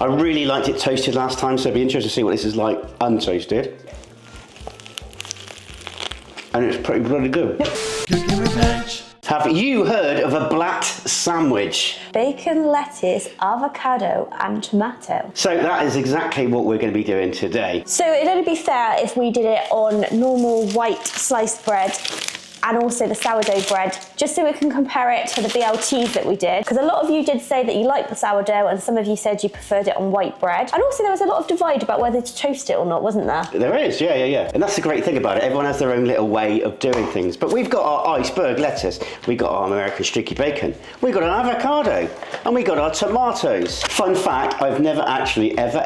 I really liked it toasted last time, so it'd be interesting to see what this is like untoasted. And it's pretty bloody good. Have you heard of a BLAT sandwich? Bacon, lettuce, avocado and tomato. So that is exactly what we're going to be doing today. So it'd only be fair if we did it on normal white sliced bread and also the sourdough bread, just so we can compare it to the BLTs that we did. Because a lot of you did say that you liked the sourdough and some of you said you preferred it on white bread. And also there was a lot of divide about whether to toast it or not, wasn't there? There is, yeah. And that's the great thing about it. Everyone has their own little way of doing things. But we've got our iceberg lettuce, we got our American streaky bacon, we got an avocado, and we got our tomatoes. Fun fact, I've never actually ever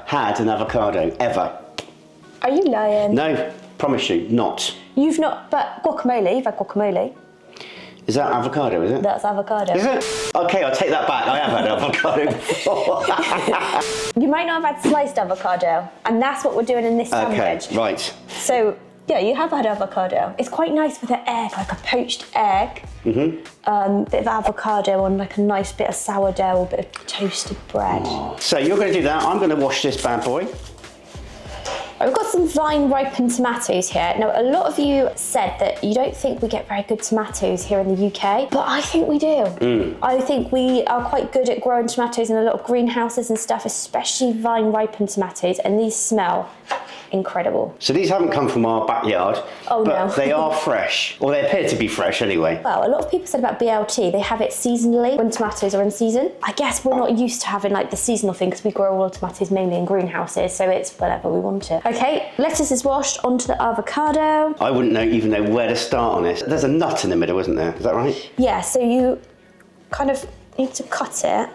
had an avocado, ever. Are you lying? No, promise you, not. You've not, but guacamole, you've had guacamole. Is that avocado, is it? That's avocado. Is it? Okay, I'll take that back. I have had avocado before. You might not have had sliced avocado, and that's what we're doing in this sandwich. Okay, right. So, yeah, you have had avocado. It's quite nice with an egg, like a poached egg. Bit of avocado on like a nice bit of sourdough, a bit of toasted bread. Oh. So you're going to do that. I'm going to wash this bad boy. We've got some vine ripened tomatoes here. Now, a lot of you said that you don't think we get very good tomatoes here in the UK, but I think we do. I think we are quite good at growing tomatoes in a lot of greenhouses and stuff, especially vine ripened tomatoes, and these smell incredible. So these haven't come from our backyard, but no. They are fresh, or they appear to be fresh anyway. Well, a lot of people said about BLT, they have it seasonally when tomatoes are in season. I guess we're not used to having like the seasonal thing because we grow all the tomatoes mainly in greenhouses, so it's whatever we want it. Okay, lettuce is washed onto the avocado. I wouldn't even know where to start on this. There's a nut in the middle, isn't there? Is that right? Yeah, so you kind of need to cut it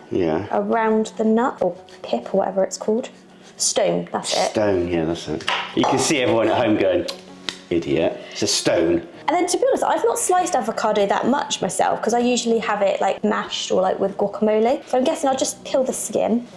around the nut, or pip, or whatever it's called. Stone, that's it. Stone, yeah, that's it. You can see everyone at home going, idiot, it's a stone. And then to be honest, I've not sliced avocado that much myself because I usually have it like mashed or like with guacamole. So I'm guessing I'll just peel the skin.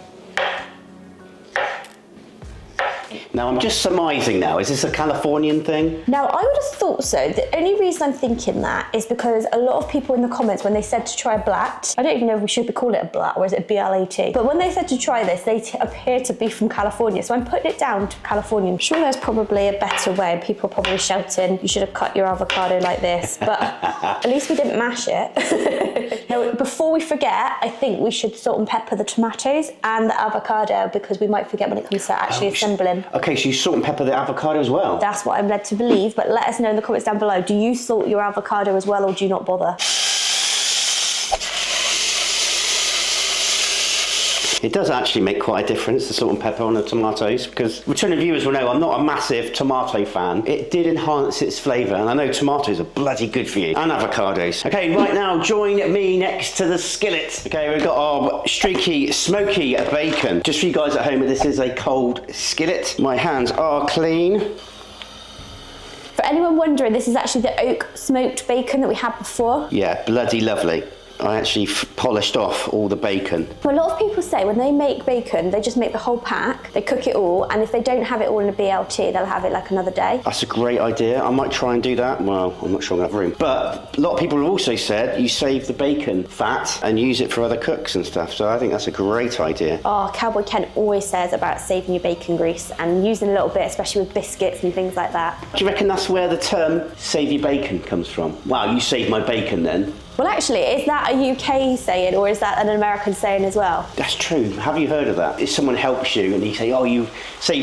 Now I'm just surmising now, is this a Californian thing? Now I would have thought so. The only reason I'm thinking that is because a lot of people in the comments when they said to try BLAT, I don't even know if we should be calling it a BLAT or is it a BLAT, but when they said to try this, they appear to be from California, so I'm putting it down to California. I'm sure there's probably a better way. People are probably shouting, you should have cut your avocado like this, but at least we didn't mash it. Now, before we forget, I think we should salt and pepper the tomatoes and the avocado because we might forget when it comes to actually assembling. Okay, so you salt and pepper the avocado as well? That's what I'm led to believe, but let us know in the comments down below. Do you salt your avocado as well or do you not bother? It does actually make quite a difference, the salt and pepper on the tomatoes, because returning viewers will know I'm not a massive tomato fan. It did enhance its flavour, and I know tomatoes are bloody good for you, and avocados. Okay, right now, join me next to the skillet. Okay, we've got our streaky, smoky bacon. Just for you guys at home, this is a cold skillet. My hands are clean. For anyone wondering, this is actually the oak smoked bacon that we had before. Yeah, bloody lovely. I actually polished off all the bacon. A lot of people say when they make bacon, they just make the whole pack, they cook it all, and if they don't have it all in a BLT, they'll have it like another day. That's a great idea. I might try and do that. Well, I'm not sure I'm gonna have room. But a lot of people have also said you save the bacon fat and use it for other cooks and stuff. So I think that's a great idea. Oh, Cowboy Ken always says about saving your bacon grease and using a little bit, especially with biscuits and things like that. Do you reckon that's where the term save your bacon comes from? Wow, you saved my bacon then. Well, actually, is that a UK saying or is that an American saying as well? That's true. Have you heard of that? If someone helps you and you say, oh, you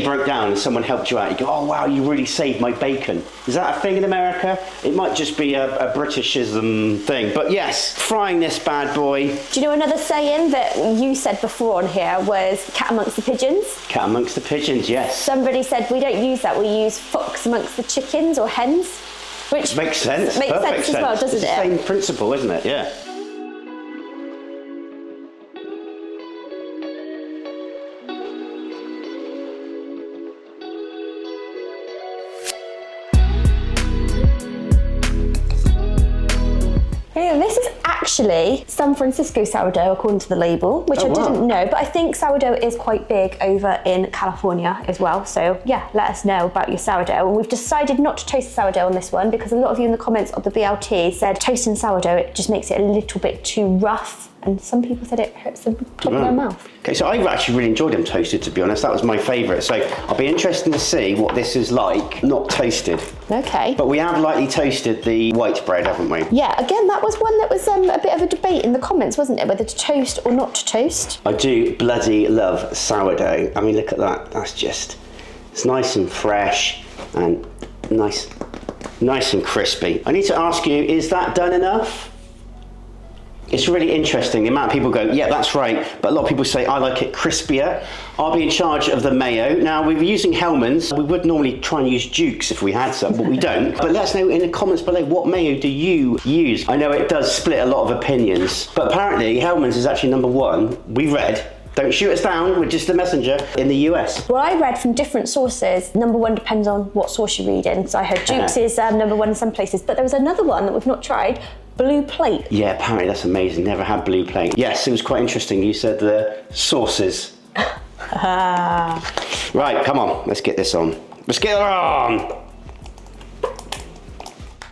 broke down and someone helped you out, you go, oh, wow, you really saved my bacon. Is that a thing in America? It might just be a Britishism thing. But yes, frying this bad boy. Do you know another saying that you said before on here was cat amongst the pigeons? Cat amongst the pigeons, yes. Somebody said we don't use that, we use fox amongst the chickens or hens. Which makes sense. Makes sense as well, doesn't it? It's the same principle, isn't it? Yeah. This is actually San Francisco sourdough according to the label, which I didn't know, but I think sourdough is quite big over in California as well. So yeah, let us know about your sourdough. And we've decided not to toast the sourdough on this one because a lot of you in the comments of the BLT said toasting sourdough, it just makes it a little bit too rough. And some people said it hurts the top of their mouth. Okay, so I've actually really enjoyed them toasted, to be honest. That was my favourite. So I'll be interested to see what this is like, not toasted. Okay. But we have lightly toasted the white bread, haven't we? Yeah, again, that was one that was a bit of a debate in the comments, wasn't it? Whether to toast or not to toast. I do bloody love sourdough. I mean, look at that. That's just, it's nice and fresh and nice and crispy. I need to ask you, is that done enough? It's really interesting. The amount of people go, yeah, that's right. But a lot of people say, I like it crispier. I'll be in charge of the mayo. Now, we're using Hellmann's. We would normally try and use Duke's if we had some, but we don't. But let us know in the comments below, what mayo do you use? I know it does split a lot of opinions, but apparently Hellmann's is actually #1. We read. Don't shoot us down, we're just a messenger in the US. Well, I read from different sources. #1 depends on what source you read in. So I heard Duke's is #1 in some places, but there was another one that we've not tried. Blue Plate. Yeah, apparently that's amazing. Never had Blue Plate. Yes, it was quite interesting. You said the sauces. Right, come on. Let's get this on. Let's get it on.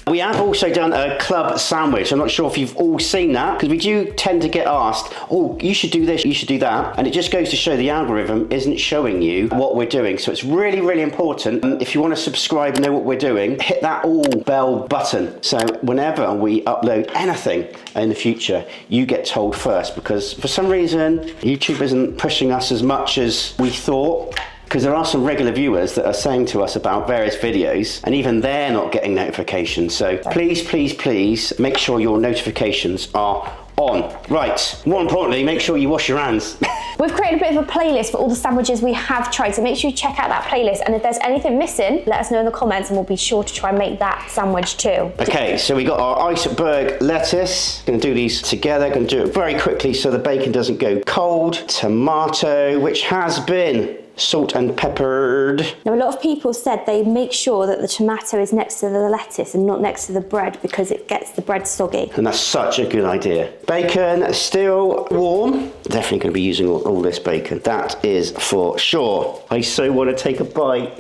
We have also done a club sandwich. I'm not sure if you've all seen that, because we do tend to get asked, oh, you should do this, you should do that. And it just goes to show the algorithm isn't showing you what we're doing. So it's really, really important. If you want to subscribe and know what we're doing, hit that all bell button. So whenever we upload anything in the future, you get told first, because for some reason, YouTube isn't pushing us as much as we thought. Because there are some regular viewers that are saying to us about various videos, and even they're not getting notifications. So please, please, please make sure your notifications are on. Right, more importantly, make sure you wash your hands. We've created a bit of a playlist for all the sandwiches we have tried, so make sure you check out that playlist, and if there's anything missing, let us know in the comments and we'll be sure to try and make that sandwich too. Okay, so we got our iceberg lettuce. Gonna do these together, gonna do it very quickly so the bacon doesn't go cold. Tomato, which has been salt and peppered. Now, a lot of people said they make sure that the tomato is next to the lettuce and not next to the bread because it gets the bread soggy. And that's such a good idea. Bacon still warm. Definitely going to be using all this bacon. That is for sure. I so want to take a bite,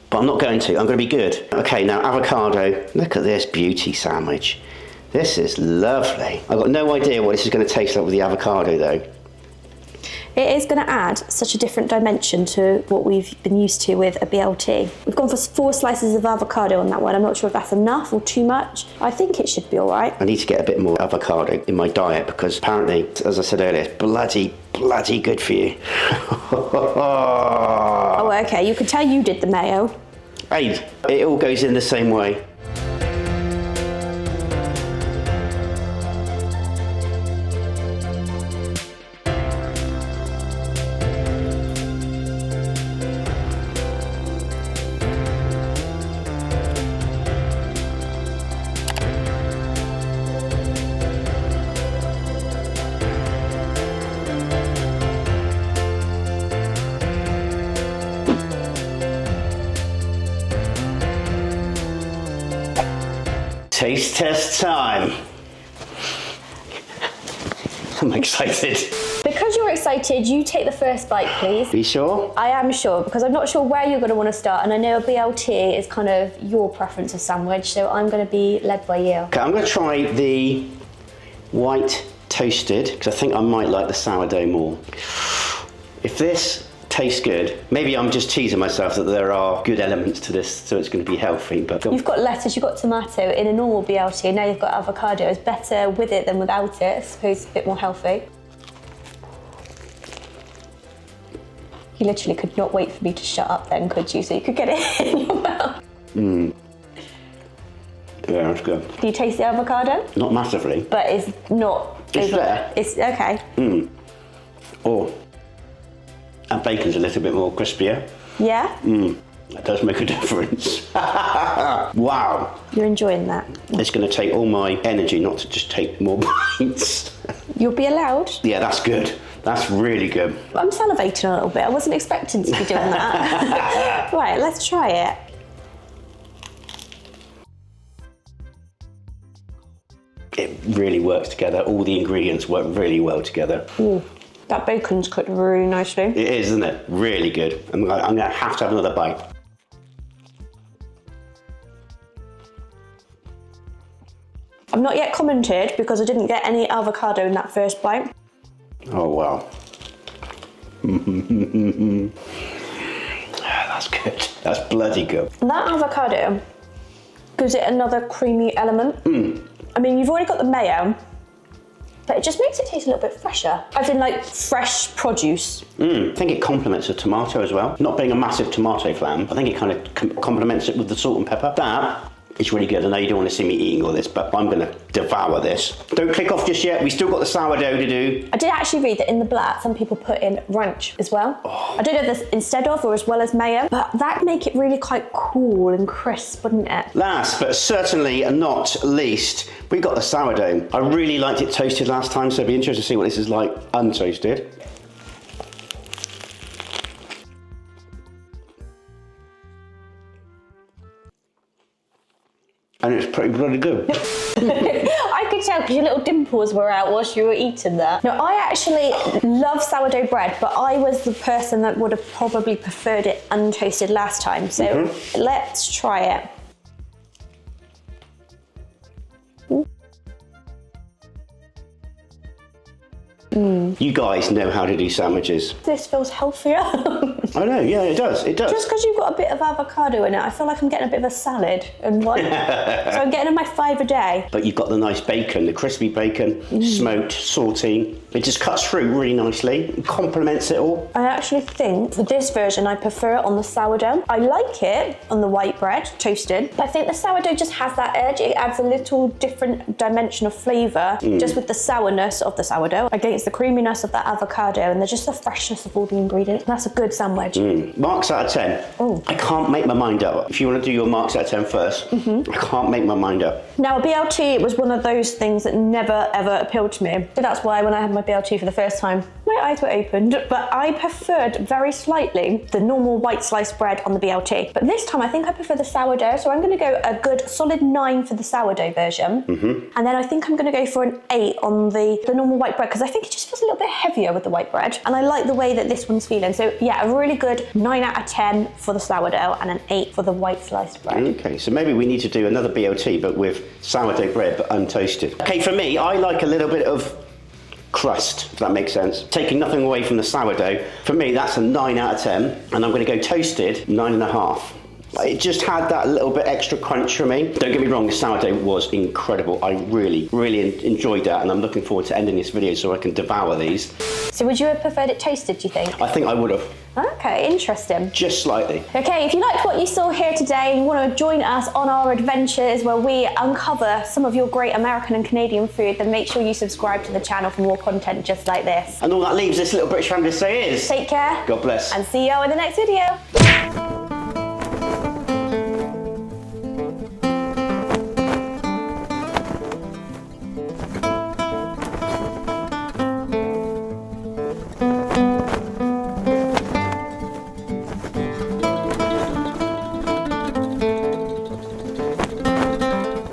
but I'm not going to. I'm going to be good. Okay, now avocado. Look at this beauty sandwich. This is lovely. I've got no idea what this is going to taste like with the avocado though. It is going to add such a different dimension to what we've been used to with a BLT. We've gone for 4 slices of avocado on that one. I'm not sure if that's enough or too much. I think it should be all right. I need to get a bit more avocado in my diet because apparently, as I said earlier, it's bloody good for you. Oh, okay. You could tell you did the mayo. Hey, it all goes in the same way. Taste test time. I'm excited. Because you're excited, you take the first bite, please. Are you sure? I am sure, because I'm not sure where you're going to want to start, and I know a BLT is kind of your preference of sandwich, so I'm going to be led by you. Okay, I'm going to try the white toasted, because I think I might like the sourdough more. If this tastes good, maybe I'm just teasing myself that there are good elements to this, so it's going to be healthy. But you've got lettuce, you've got tomato in a normal BLT, and now you've got avocado. It's better with it than without it. I suppose it's a bit more healthy. You literally could not wait for me to shut up then, could you? So you could get it in your mouth. Yeah, that's good. Do you taste the avocado? Not massively. But it's not... It's there. It's okay. Oh. And bacon's a little bit more crispier. Yeah? That does make a difference. Wow. You're enjoying that? It's going to take all my energy not to just take more bites. You'll be allowed? Yeah, that's good. That's really good. I'm salivating a little bit. I wasn't expecting to be doing that. Right, let's try it. It really works together. All the ingredients work really well together. Ooh. That bacon's cooked really nicely. It is, isn't it? Really good. I'm going to have another bite. I've not yet commented because I didn't get any avocado in that first bite. Oh, wow. That's good. That's bloody good. That avocado gives it another creamy element. I mean, you've already got the mayo, but it just makes it taste a little bit fresher. As in like fresh produce. I think it complements the tomato as well. Not being a massive tomato fan, I think it kind of complements it with the salt and pepper. That is really good. I know you don't want to see me eating all this, but I'm gonna devour this. Don't click off just yet. We still got the sourdough to do. I did actually read that in the BLAT, some people put in ranch as well. I don't know if this instead of or as well as mayo, but that'd make it really quite cool and crisp, wouldn't it? Last, but certainly not least, we got the sourdough. I really liked it toasted last time, so it'd be interesting to see what this is like untoasted. And it's pretty bloody good. I could tell because your little dimples were out whilst you were eating that. No, I actually love sourdough bread, but I was the person that would have probably preferred it untoasted last time. So let's try it. You guys know how to do sandwiches. This feels healthier. I know, yeah, it does, it does. Just because you've got a bit of avocado in it, I feel like I'm getting a bit of a salad in one. So I'm getting my 5 a day. But you've got the nice bacon, the crispy bacon, smoked, salty. It just cuts through really nicely, it complements it all. I actually think for this version, I prefer it on the sourdough. I like it on the white bread, toasted, but I think the sourdough just has that edge. It adds a little different dimension of flavour, just with the sourness of the sourdough against the creaminess of that avocado, and there's just the freshness of all the ingredients. That's a good sandwich. Marks out of 10. Oh. I can't make my mind up. If you want to do your marks out of 10 first, I can't make my mind up. Now, a BLT was one of those things that never ever appealed to me. So that's why when I had my BLT for the first time, my eyes were opened, but I preferred very slightly the normal white sliced bread on the BLT. But this time I think I prefer the sourdough, so I'm gonna go a good solid 9 for the sourdough version. And then I think I'm gonna go for an 8 on the normal white bread, because I think it just feels a little bit heavier with the white bread. And I like the way that this one's feeling. So yeah, a really good 9 out of 10 for the sourdough and an 8 for the white sliced bread. Okay, so maybe we need to do another BLT, but with sourdough bread, but untoasted. Okay, for me, I like a little bit of crust, if that makes sense. Taking nothing away from the sourdough, for me, that's a 9 out of 10, and I'm gonna go toasted, 9.5. It just had that little bit extra crunch for me. Don't get me wrong, the sourdough was incredible. I really, really enjoyed that, and I'm looking forward to ending this video so I can devour these. So would you have preferred it toasted, do you think? I think I would have. Okay, interesting. Just slightly. Okay, if you liked what you saw here today and you want to join us on our adventures where we uncover some of your great American and Canadian food, then make sure you subscribe to the channel for more content just like this. And all that leaves this little British family to say is... Take care. God bless. And see you in the next video.